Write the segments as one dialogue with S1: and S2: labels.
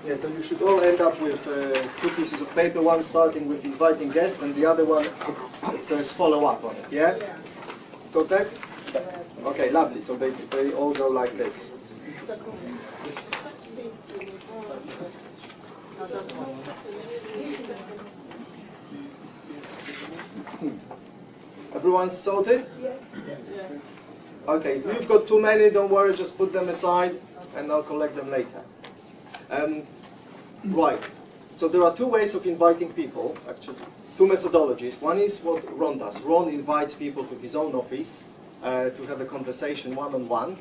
S1: Yeah, so you should all end up with 2 pieces of paper, one starting with inviting guests and the other one it says follow up on it, yeah? Got that? Okay, lovely, so they all go like this. Everyone's sorted?
S2: Yes.
S1: Okay, if you've got too many, don't worry, just put them aside and I'll collect them later. Right, so there are 2 ways of inviting people, actually, 2 methodologies. One is what Ron does. Ron invites people to his own office to have a conversation one-on-one.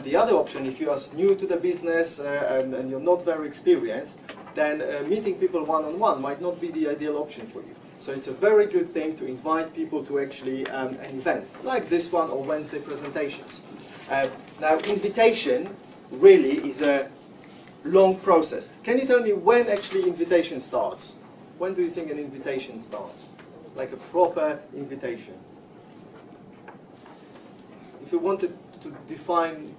S1: The other option, if you are new to the business and you're not very experienced, then meeting people one-on-one might not be the ideal option for you. So it's a very good thing to invite people to actually an event, like this one or Wednesday presentations. Now, invitation really is a long process. Can you tell me when actually invitation starts? When do you think an invitation starts? Like a proper invitation. If you wanted to define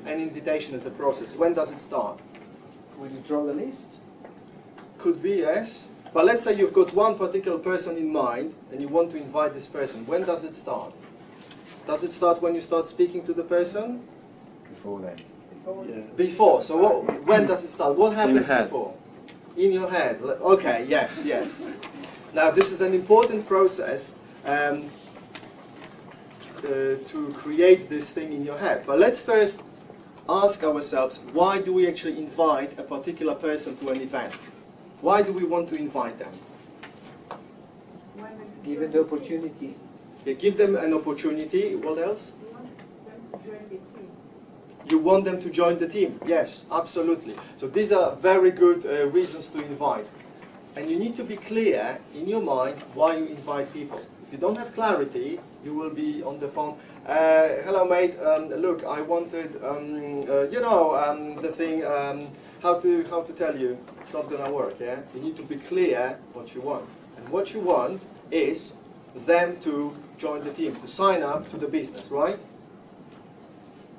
S1: an invitation as a process, when does it start?
S3: When you draw the list?
S1: Could be, yes. But let's say you've got one particular person in mind and you want to invite this person. When does it start? Does it start when you start speaking to the person?
S3: Before then.
S1: Yeah. Before. So when does it start? What happens before? In your head. Okay, yes, yes. Now this is an important process to create this thing in your head. But let's first ask ourselves, why do we actually invite a particular person to an event? Why do we want to invite them?
S3: Give them the opportunity.
S1: Yeah, give them an opportunity. What else?
S2: You want them to join the team.
S1: You want them to join the team. Yes, absolutely. So these are very good reasons to invite. And you need to be clear in your mind why you invite people. If you don't have clarity, you will be on the phone. Hello, mate. Look, I wanted, the thing. How to tell you? It's not gonna work. Yeah. You need to be clear what you want. And what you want is them to join the team, to sign up to the business, right?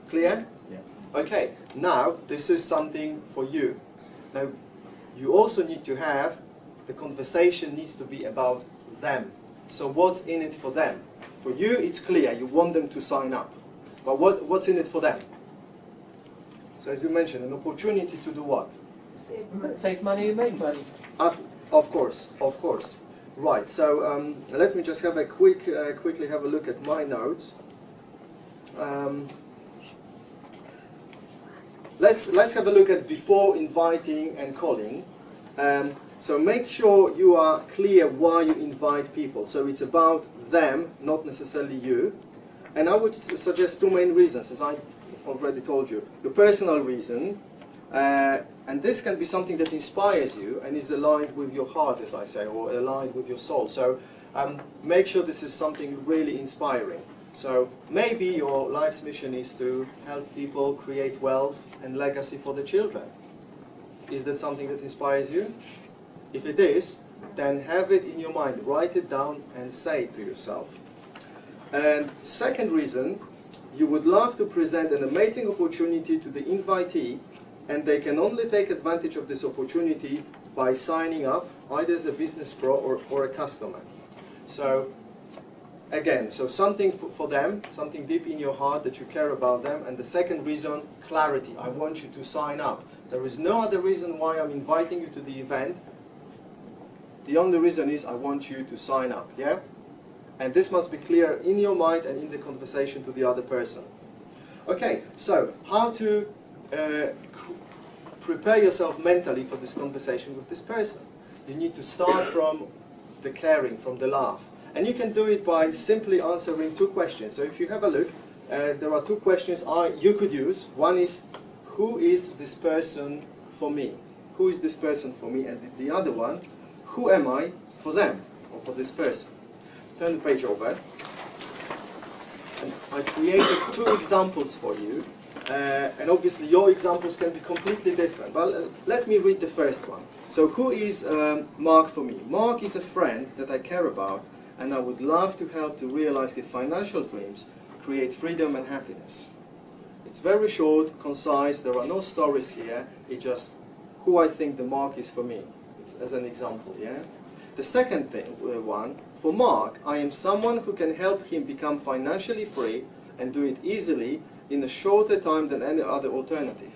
S1: Clear?
S3: Yeah.
S1: Okay, now this is something for you. Now, you also need to have, the conversation needs to be about them. So what's in it for them? For you, it's clear, you want them to sign up. But what's in it for them? So as you mentioned, an opportunity to do what?
S3: Save money, you make money.
S1: Of course, of course. Right, so let me just have a quickly have a look at my notes. Let's have a look at before inviting and calling. So make sure you are clear why you invite people. So it's about them, not necessarily you. And I would suggest 2 main reasons, as I already told you. Your personal reason, and this can be something that inspires you and is aligned with your heart, as I say, or aligned with your soul. So make sure this is something really inspiring. So maybe your life's mission is to help people create wealth and legacy for the children. Is that something that inspires you? If it is, then have it in your mind, write it down and say it to yourself. And second reason, you would love to present an amazing opportunity to the invitee, and they can only take advantage of this opportunity by signing up, either as a business pro or a customer. So again, so something for them, something deep in your heart that you care about them. And the second reason, clarity. I want you to sign up. There is no other reason why I'm inviting you to the event. The only reason is I want you to sign up, yeah? And this must be clear in your mind and in the conversation to the other person. Okay, so how to prepare yourself mentally for this conversation with this person? You need to start from the caring, from the love. And you can do it by simply answering 2 questions. So if you have a look, there are 2 questions you could use. One is, who is this person for me? Who is this person for me? And the other one, who am I for them or for this person? Turn the page over. And I created 2 examples for you. And obviously your examples can be completely different. But let me read the first one. So who is Mark for me? Mark is a friend that I care about, and I would love to help to realize his financial dreams, create freedom and happiness. It's very short, concise, there are no stories here, it's just who I think the Mark is for me. It's as an example, yeah? The second thing, one, for Mark, I am someone who can help him become financially free and do it easily in a shorter time than any other alternative.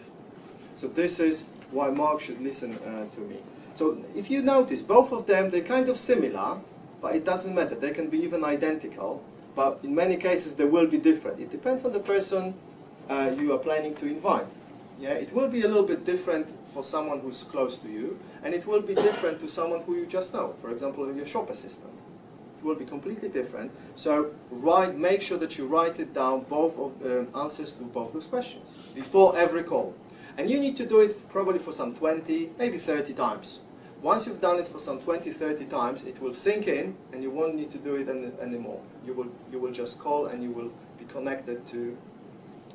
S1: So this is why Mark should listen to me. So if you notice, both of them, they're kind of similar, but it doesn't matter. They can be even identical, but in many cases they will be different. It depends on the person you are planning to invite. Yeah, it will be a little bit different for someone who's close to you, and it will be different to someone who you just know. For example, your shop assistant. It will be completely different. So make sure that you write it down, both of answers to both those questions before every call. And you need to do it probably for some 20, maybe 30 times. Once you've done it for some 20, 30 times, it will sink in, and you won't need to do it anymore. You will just call, and you will be connected to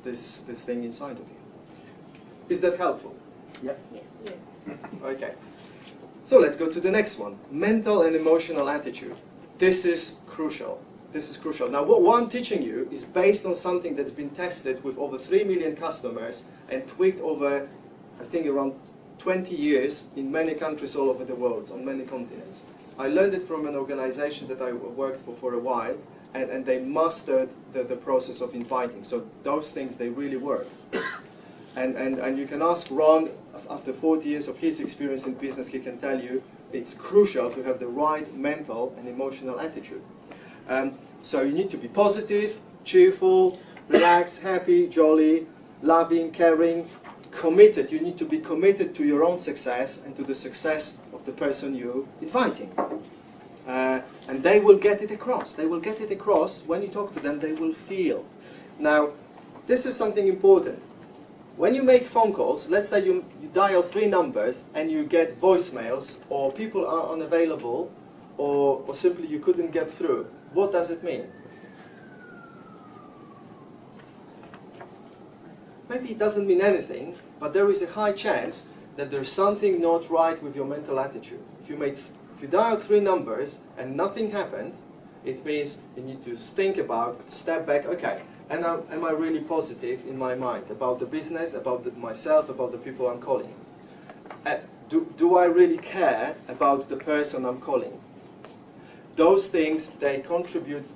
S1: this thing inside of you. Is that helpful? Yeah?
S2: Yes.
S4: Yes.
S1: Okay. So let's go to the next one. Mental and emotional attitude. This is crucial. This is crucial. Now, what I'm teaching you is based on something that's been tested with over 3 million customers and tweaked over, I think, around 20 years in many countries all over the world, on many continents. I learned it from an organization that I worked for a while, and they mastered the process of inviting. So those things, they really work. And you can ask Ron, after 40 years of his experience in business, he can tell you it's crucial to have the right mental and emotional attitude. So you need to be positive, cheerful, relaxed, happy, jolly, loving, caring, committed. You need to be committed to your own success and to the success of the person you're inviting. And they will get it across. They will get it across. When you talk to them, they will feel. Now, this is something important. When you make phone calls, let's say you dial 3 numbers and you get voicemails, or people are unavailable, or simply you couldn't get through. What does it mean? Maybe it doesn't mean anything, but there is a high chance that there's something not right with your mental attitude. If you dial 3 numbers and nothing happened, it means you need to think about, step back, okay, and am I really positive in my mind about the business, about myself, about the people I'm calling? Do I really care about the person I'm calling? Those things, they contribute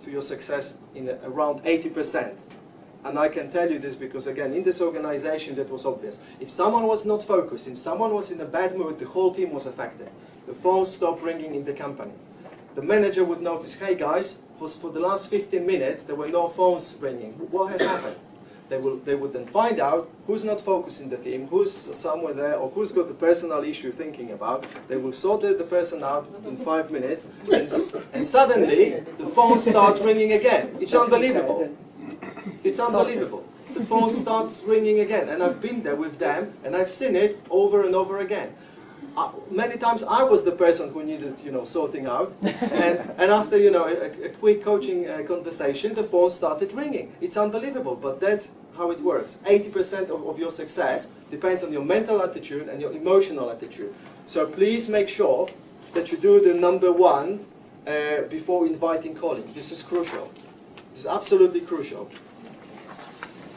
S1: to your success in around 80%. And I can tell you this because, again, in this organization that was obvious. If someone was not focused, if someone was in a bad mood, the whole team was affected. The phone stopped ringing in the company. The manager would notice, hey guys, for the last 15 minutes there were no phones ringing. What has happened? They would then find out who's not focused in the team, who's somewhere there, or who's got a personal issue thinking about. They will sort the person out in 5 minutes, and suddenly the phone starts ringing again. It's unbelievable. It's unbelievable. The phone starts ringing again, and I've been there with them, and I've seen it over and over again. Many times I was the person who needed, sorting out, and after, a quick coaching conversation, the phone started ringing. It's unbelievable, but that's how it works. 80% of your success depends on your mental attitude and your emotional attitude. So please make sure that you do the number 1 before inviting calling. This is crucial. This is absolutely crucial.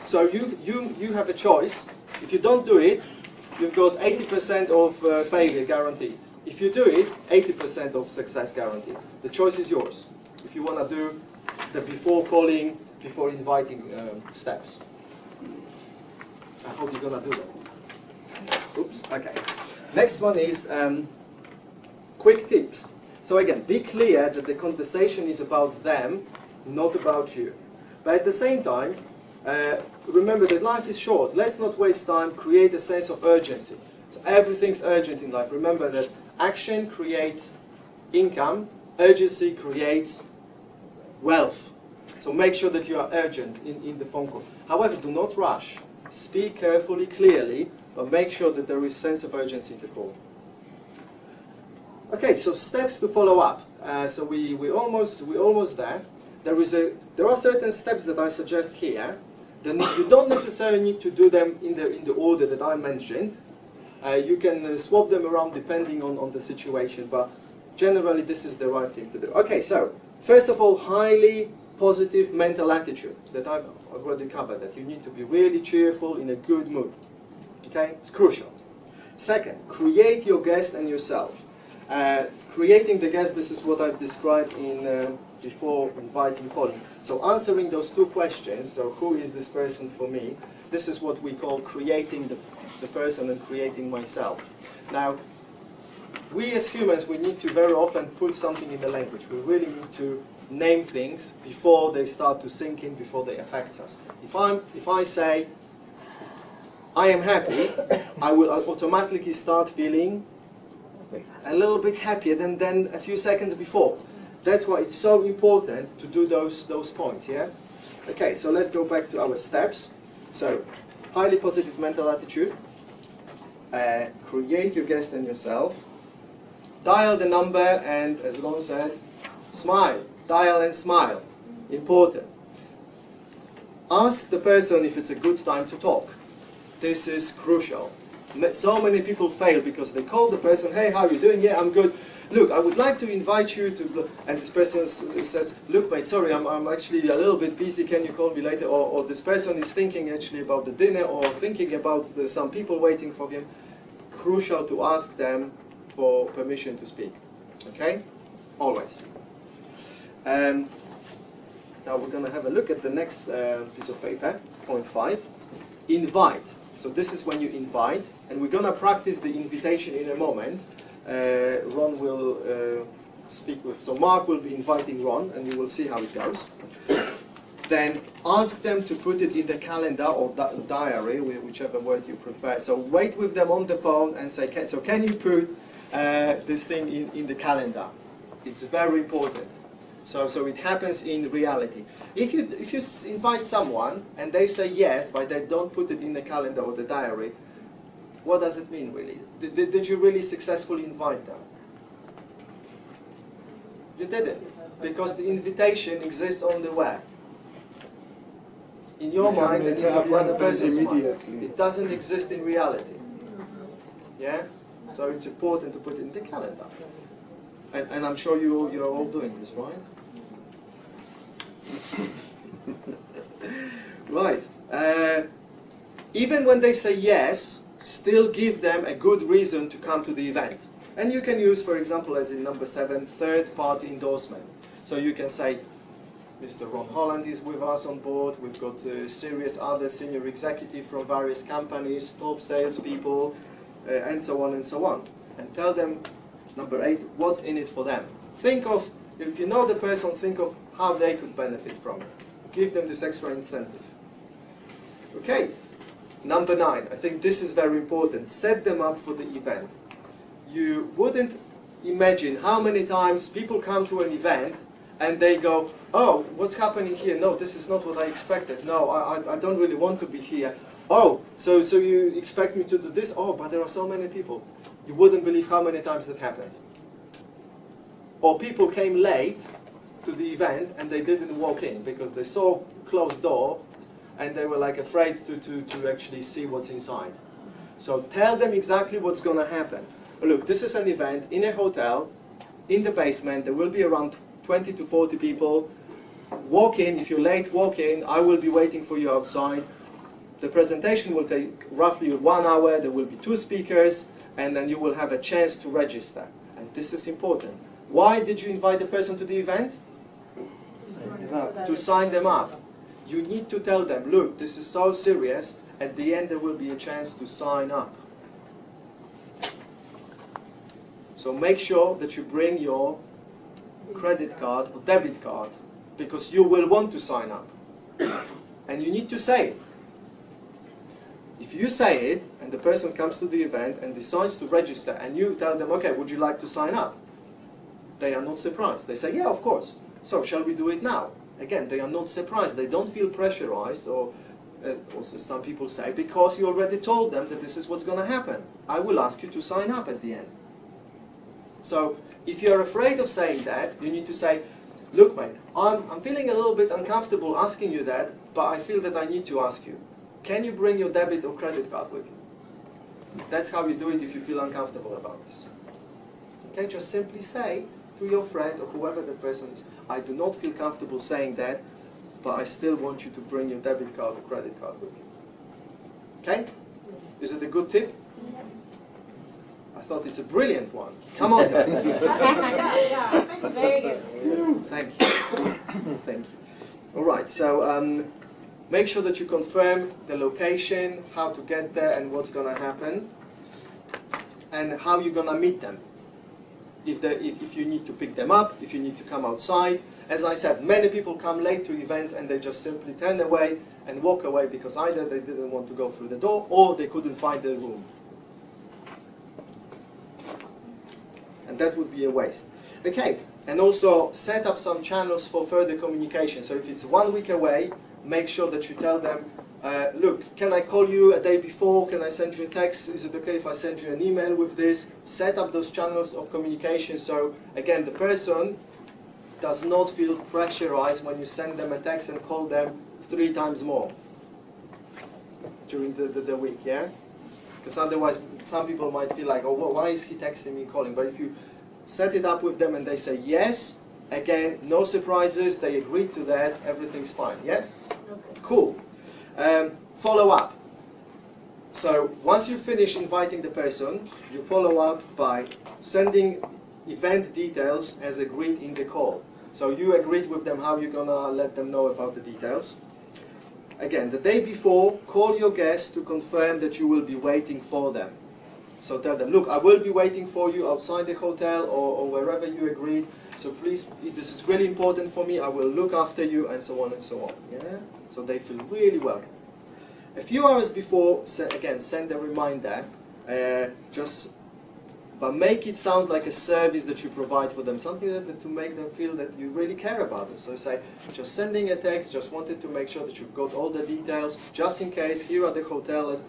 S1: So you have a choice. If you don't do it, you've got 80% of failure guaranteed. If you do it, 80% of success guaranteed. The choice is yours. If you want to do the before calling, before inviting steps. I hope you're going to do that. Oops, okay. Next one is quick tips. So again, be clear that the conversation is about them, not about you. But at the same time, remember that life is short. Let's not waste time. Create a sense of urgency. So everything's urgent in life. Remember that action creates income. Urgency creates wealth. So make sure that you are urgent in the phone call. However, do not rush. Speak carefully, clearly, but make sure that there is sense of urgency in the call. Okay, so steps to follow up. So we're almost there. There are certain steps that I suggest here. Then you don't necessarily need to do them in the order that I mentioned. You can swap them around depending on the situation, but generally this is the right thing to do. Okay, so first of all, highly positive mental attitude that I've already covered, that you need to be really cheerful, in a good mood. Okay, it's crucial. Second, create your guest and yourself. Creating the guest, this is what I've described in before inviting calling. So answering those two questions, so who is this person for me, this is what we call creating the person and creating myself. Now, we as humans, we need to very often put something in the language. We really need to name things before they start to sink in, before they affect us. If I say, I am happy, I will automatically start feeling a little bit happier than a few seconds before. That's why it's so important to do those points, yeah? Okay, so let's go back to our steps. So, highly positive mental attitude, create your guest and yourself, dial the number and, as Ron said, smile. Dial and smile. Important. Ask the person if it's a good time to talk. This is crucial. So many people fail because they call the person, hey, how are you doing? Yeah, I'm good. Look, I would like to invite you to, and this person says, look, mate, sorry, I'm actually a little bit busy, can you call me later? Or this person is thinking actually about the dinner or thinking about some people waiting for him. Crucial to ask them for permission to speak. Okay? Always. Now we're going to have a look at the next piece of paper, point 5. Invite. So this is when you invite, and we're going to practice the invitation in a moment. Ron will speak with, so Mark will be inviting Ron, and you will see how it goes. Then ask them to put it in the calendar or diary, whichever word you prefer. So wait with them on the phone and say, can you put this thing in the calendar? It's very important. So it happens in reality. If you invite someone and they say yes, but they don't put it in the calendar or the diary, what does it mean really? Did you really successfully invite them? You didn't, because the invitation exists only where? In your mind and in the other person's mind. It doesn't exist in reality. Yeah? So it's important to put it in the calendar. And I'm sure you're all doing this, right? Right. Even when they say yes, still give them a good reason to come to the event. And you can use, for example, as in number 7, third-party endorsement. So you can say, Mr. Ron Holland is with us on board. We've got serious other senior executive from various companies, top salespeople, and so on and so on. And tell them, number 8, what's in it for them. Think of, if you know the person, think of how they could benefit from it. Give them this extra incentive. Okay, number 9, I think this is very important. Set them up for the event. You wouldn't imagine how many times people come to an event and they go, oh, what's happening here? No, this is not what I expected. No, I don't really want to be here. Oh, so you expect me to do this? Oh, but there are so many people. You wouldn't believe how many times that happened. Or people came late to the event and they didn't walk in because they saw closed door and they were like afraid to actually see what's inside. So tell them exactly what's going to happen. Look, this is an event in a hotel, in the basement. There will be around 20 to 40 people. Walk in. If you're late, walk in. I will be waiting for you outside. The presentation will take roughly 1 hour. There will be 2 speakers, and then you will have a chance to register. And this is important. Why did you invite the person to the event? To sign them up. You need to tell them, look, this is so serious. At the end, there will be a chance to sign up. So make sure that you bring your credit card or debit card, because you will want to sign up. And you need to say it. If you say it, and the person comes to the event and decides to register, and you tell them, okay, would you like to sign up? They are not surprised. They say, yeah, of course. So shall we do it now? Again, they are not surprised. They don't feel pressurized, or also some people say, because you already told them that this is what's going to happen. I will ask you to sign up at the end. So if you're afraid of saying that, you need to say, look, mate, I'm feeling a little bit uncomfortable asking you that, but I feel that I need to ask you. Can you bring your debit or credit card with you? That's how you do it if you feel uncomfortable about this. Okay, just simply say to your friend or whoever that person is, I do not feel comfortable saying that, but I still want you to bring your debit card or credit card with you. Okay? Is it a good tip? thought it's a brilliant one. Come on, guys.
S2: Yeah, very good.
S1: Thank you. Thank you. All right, so make sure that you confirm the location, how to get there, and what's going to happen, and how you're going to meet them. If you need to pick them up, if you need to come outside. As I said, many people come late to events and they just simply turn away and walk away because either they didn't want to go through the door or they couldn't find the room. And that would be a waste. Okay, and also set up some channels for further communication. So if it's 1 week away, make sure that you tell them, look, can I call you a day before? Can I send you a text? Is it okay if I send you an email with this? Set up those channels of communication so, again, the person does not feel pressurized when you send them a text and call them 3 times more during the week, yeah? Because otherwise, some people might feel like, oh, well, why is he texting me, calling? But if you set it up with them and they say yes, again, no surprises, they agreed to that, everything's fine, yeah?
S2: Okay.
S1: Cool. Follow up. So once you finish inviting the person, you follow up by sending event details as agreed in the call. So you agreed with them how you're gonna let them know about the details. Again, the day before, call your guests to confirm that you will be waiting for them. So tell them, look, I will be waiting for you outside the hotel or wherever you agreed. So please, this is really important for me. I will look after you, and so on and so on. Yeah? So they feel really welcome. A few hours before, again, send a reminder. But make it sound like a service that you provide for them, something that to make them feel that you really care about them. So say, just sending a text, just wanted to make sure that you've got all the details, just in case, here at the hotel,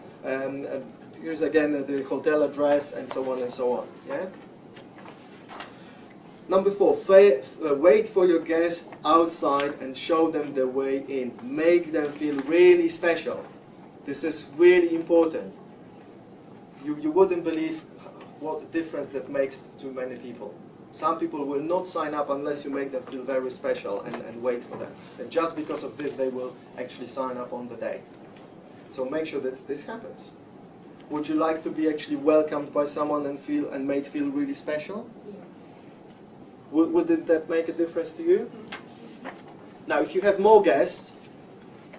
S1: here's again the hotel address, and so on and so on. Yeah? Number 4, wait for your guests outside and show them the way in. Make them feel really special. This is really important. You wouldn't believe what the difference that makes to many people. Some people will not sign up unless you make them feel very special and wait for them. And just because of this, they will actually sign up on the day. So make sure that this happens. Would you like to be actually welcomed by someone and made feel really special?
S2: Yes.
S1: Would that make a difference to you? Now, if you have more guests,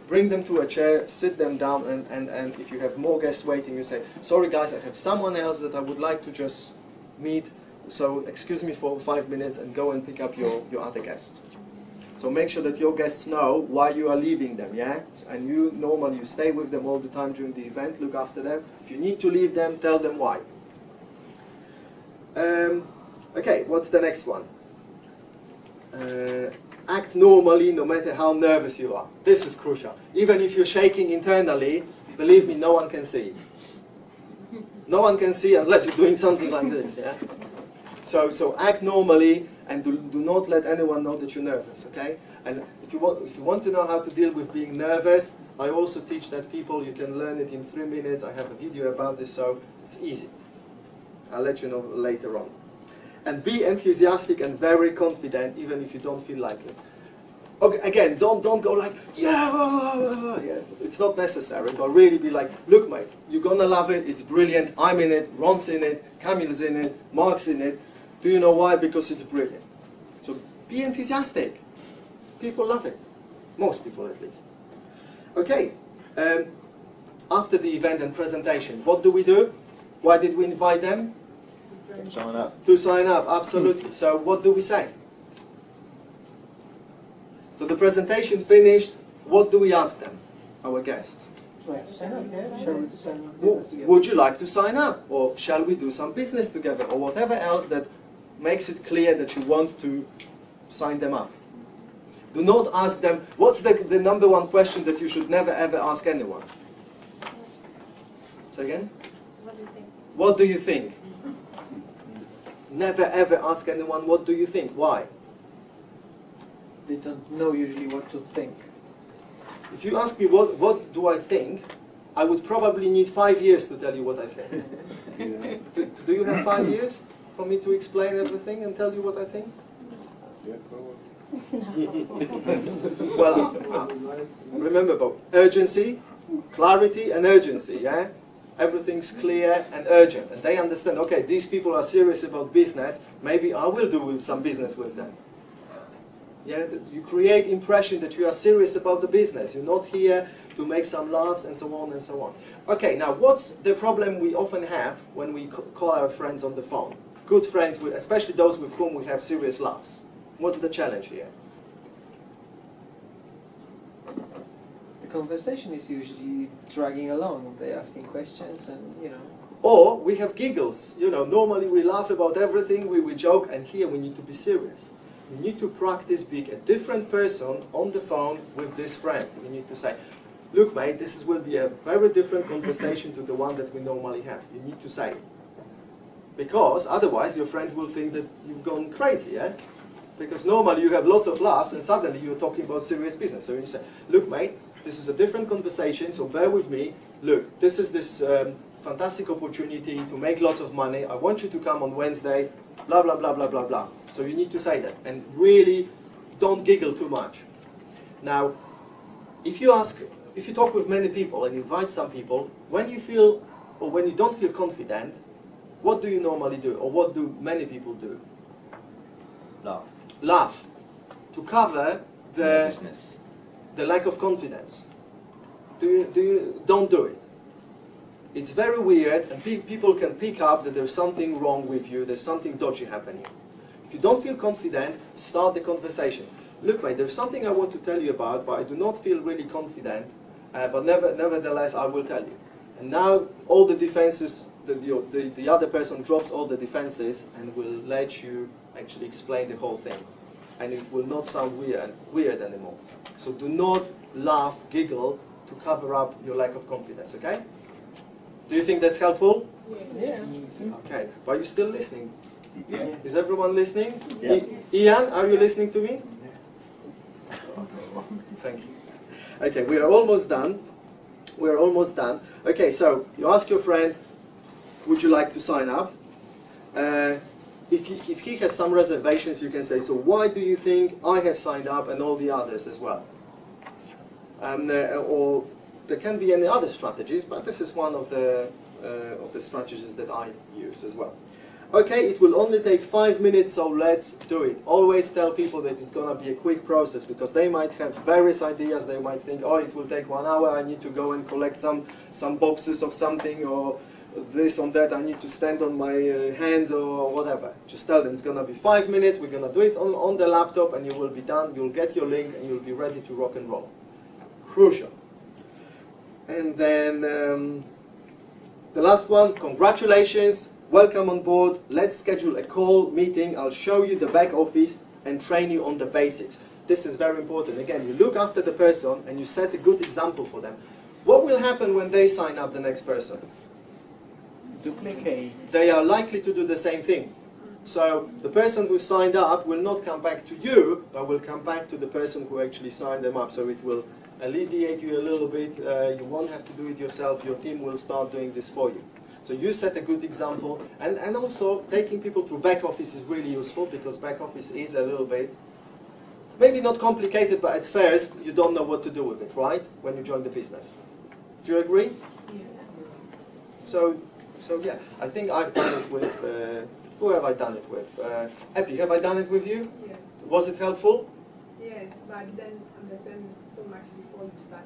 S1: bring them to a chair, sit them down, and if you have more guests waiting, you say, sorry guys, I have someone else that I would like to just meet, so excuse me for 5 minutes and go and pick up your other guest. So make sure that your guests know why you are leaving them, yeah? And you normally stay with them all the time during the event, look after them. If you need to leave them, tell them why. Okay, what's the next one? Act normally no matter how nervous you are. This is crucial. Even if you're shaking internally, believe me, no one can see. No one can see unless you're doing something like this, yeah? So act normally and do not let anyone know that you're nervous, okay? And if you want to know how to deal with being nervous, I also teach that people, you can learn it in 3 minutes. I have a video about this, so it's easy. I'll let you know later on. And be enthusiastic and very confident, even if you don't feel like it. Okay, again, don't go like, yeah, yeah, it's not necessary, but really be like, look mate, you're gonna love it, it's brilliant, I'm in it, Ron's in it, Kamil's in it, Mark's in it. Do you know why? Because it's brilliant. So be enthusiastic. People love it. Most people at least. Okay, after the event and presentation, what do we do? Why did we invite them?
S3: Sign up.
S1: To sign up, absolutely. So what do we say? So the presentation finished, what do we ask them, our guests?
S3: Sign up, yeah? Shall we sign up business together?
S1: Would you like to sign up? Or shall we do some business together? Or whatever else that makes it clear that you want to sign them up. Do not ask them, what's the #1 question that you should never ever ask anyone? Say again?
S2: What do you think?
S1: What do you think? Never ever ask anyone, what do you think? Why?
S3: They don't know usually what to think.
S1: If you ask me what do I think, I would probably need 5 years to tell you what I think.
S4: Yes.
S1: Do you have 5 years for me to explain everything and tell you what I think?
S4: Yeah, probably.
S1: Well, remember both urgency, clarity and urgency, yeah? everything's clear and urgent, and they understand, okay, these people are serious about business, maybe I will do some business with them. Yeah, you create impression that you are serious about the business. You're not here to make some laughs and so on and so on. Okay, now what's the problem we often have when we call our friends on the phone? Good friends, especially those with whom we have serious laughs. What's the challenge here?
S3: The conversation is usually dragging along. They're asking questions and, you know.
S1: Or we have giggles. You know, normally we laugh about everything, we joke, and here we need to be serious. You need to practice being a different person on the phone with this friend. You need to say, look mate, this will be a very different conversation to the one that we normally have. You need to say it. Because otherwise your friend will think that you've gone crazy, yeah? Because normally you have lots of laughs and suddenly you're talking about serious business. So you say, look mate, this is a different conversation, so bear with me. Look, this is this fantastic opportunity to make lots of money. I want you to come on Wednesday, blah, blah, blah, blah, blah, blah. So you need to say that and really don't giggle too much. Now, if you talk with many people and invite some people, when you feel, or when you don't feel confident, what do you normally do? Or what do many people do?
S5: Laugh.
S1: Laugh. To cover
S5: Nervousness.
S1: the lack of confidence. Don't do it. It's very weird, and people can pick up that there's something wrong with you, there's something dodgy happening. If you don't feel confident, start the conversation. Look mate, there's something I want to tell you about, but I do not feel really confident, but nevertheless I will tell you. And now all the defenses, the other person drops all the defenses and will let you actually explain the whole thing. And it will not sound weird anymore. So do not laugh, giggle to cover up your lack of confidence, okay? Do you think that's helpful?
S3: Yeah.
S1: Okay, but you're still listening?
S5: Yeah.
S1: Is everyone listening?
S5: Yes.
S1: Ian, are you listening to me? Thank you. Okay, we are almost done. We are almost done. Okay, so you ask your friend, would you like to sign up? If he has some reservations, you can say, so why do you think I have signed up and all the others as well? Or there can be any other strategies, but this is one of the strategies that I use as well. Okay, it will only take 5 minutes, so let's do it. Always tell people that it's going to be a quick process, because they might have various ideas. They might think, oh, it will take 1 hour, I need to go and collect some boxes of something, or this or that, I need to stand on my hands or whatever. Just tell them it's going to be 5 minutes, we're going to do it on the laptop, and you will be done, you'll get your link, and you'll be ready to rock and roll. Crucial. And then the last one, congratulations. Welcome on board. Let's schedule a call meeting. I'll show you the back office and train you on the basics. This is very important. Again, you look after the person and you set a good example for them. What will happen when they sign up the next person?
S3: Duplicate.
S1: They are likely to do the same thing. So the person who signed up will not come back to you, but will come back to the person who actually signed them up. So it will alleviate you a little bit. You won't have to do it yourself. Your team will start doing this for you. So you set a good example, and also taking people through back office is really useful, because back office is a little bit, maybe not complicated, but at first you don't know what to do with it, right? When you join the business. Do you agree?
S2: Yes.
S1: So yeah, I think I've done it with, who have I done it with? Epi, have I done it with you?
S6: Yes.
S1: Was it helpful?
S6: Yes, but I didn't understand so much before you start.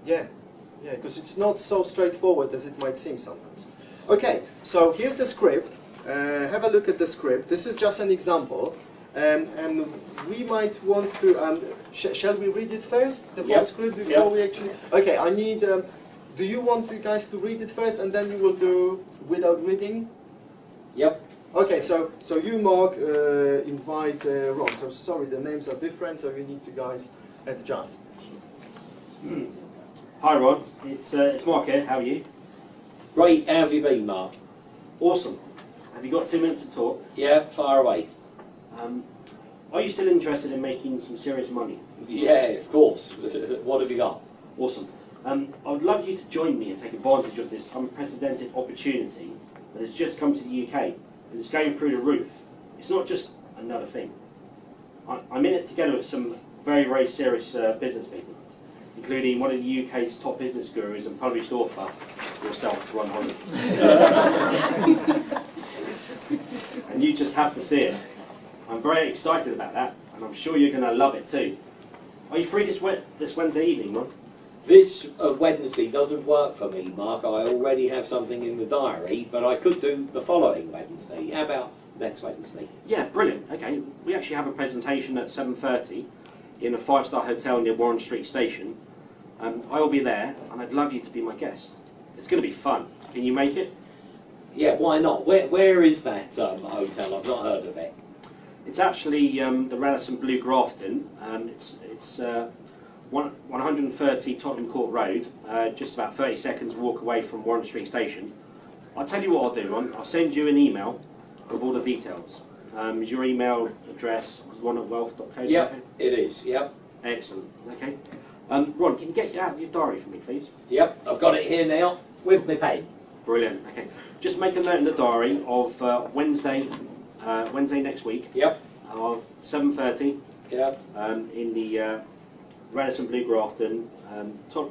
S1: Yeah. Yeah, because it's not so straightforward as it might seem sometimes. Okay, so here's the script. Have a look at the script. This is just an example. And we might want to... shall we read it first? The whole script before we actually... Okay, I need... do you want you guys to read it first and then you will do without reading?
S5: Yep.
S1: Okay, so you, Mark, invite Ron. So sorry, the names are different, so you need to guys adjust.
S7: Hi Ron, it's Mark here, how are you?
S5: Great, how have you been, Mark?
S7: Awesome. Have you got 2 minutes to talk?
S5: Yeah, far away.
S7: Are you still interested in making some serious money?
S5: Yeah, of course. What have you got?
S7: Awesome. I would love you to join me and take advantage of this unprecedented opportunity that has just come to the UK, and it's going through the roof. It's not just another thing. I'm in it together with some very, very serious business people. including one of the UK's top business gurus and published author, yourself, Ron Holland. And you just have to see it. I'm very excited about that, and I'm sure you're going to love it too. Are you free this Wednesday evening, Ron?
S5: This Wednesday doesn't work for me, Mark. I already have something in the diary, but I could do the following Wednesday. How about next Wednesday?
S7: Yeah, brilliant. Okay, we actually have a presentation at 7:30 in a 5-star hotel near Warren Street Station. I will be there, and I'd love you to be my guest. It's going to be fun. Can you make it?
S5: Yeah, why not? Where is that hotel? I've not heard of it.
S7: It's actually the Radisson Blue Grafton. It's 130 Tottenham Court Road, just about 30 seconds walk away from Warren Street Station. I'll tell you what I'll do, Ron. I'll send you an email with all the details. Is your email address ron@wealth.co.uk?
S5: Yep, it is. Yep.
S7: Excellent. Okay. Ron, can you get out your diary for me, please?
S5: Yep, I've got it here now with my pen.
S7: Brilliant. Okay. Just make a note in the diary of Wednesday next week.
S5: Yep.
S7: Of 7:30.
S5: Yep.
S7: In the Radisson Blue Grafton,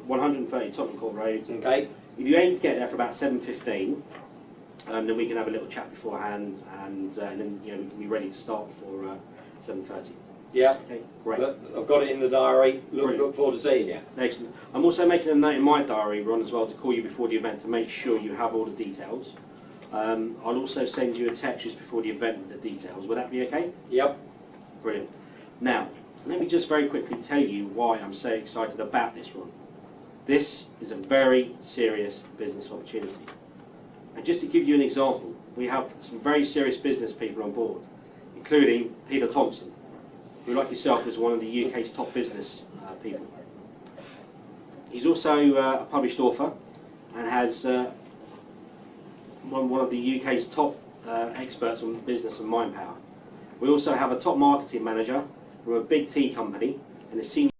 S7: 130 Tottenham Court Road.
S5: Okay.
S7: If you aim to get there for about 7:15, then we can have a little chat beforehand, and then we can be ready to start for 7:30.
S5: Yeah.
S7: Okay, great.
S5: Look, I've got it in the diary. Look forward to seeing you.
S7: Excellent. I'm also making a note in my diary, Ron, as well, to call you before the event to make sure you have all the details. I'll also send you a text just before the event with the details. Would that be okay?
S5: Yep.
S7: Brilliant. Now, let me just very quickly tell you why I'm so excited about this, Ron. This is a very serious business opportunity. And just to give you an example, we have some very serious business people on board, including Peter Thompson, who, like yourself, is one of the UK's top business people. He's also a published author and has one of the UK's top experts on business and mind power. We also have a top marketing manager from a big tea company and a senior